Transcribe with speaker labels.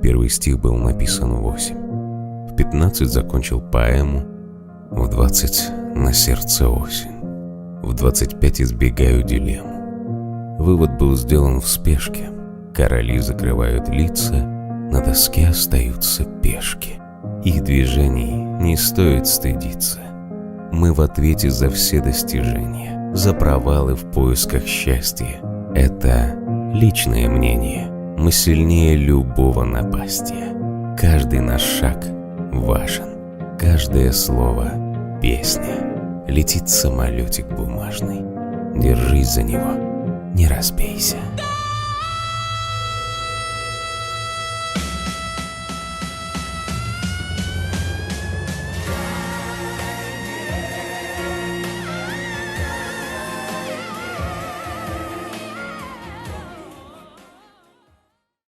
Speaker 1: первый стих был написан в 8. В 15 закончил поэму, в 20 на сердце осень, в 25 избегаю дилемму. Вывод был сделан в спешке. Короли закрывают лица, на доске остаются пешки. Их движений не стоит стыдиться. Мы в ответе за все достижения, за провалы в поисках счастья. Это личное мнение. Мы сильнее любого напастия. Каждый наш шаг важен. Каждое слово — песня. Летит самолетик бумажный. Держись за него, не разбейся.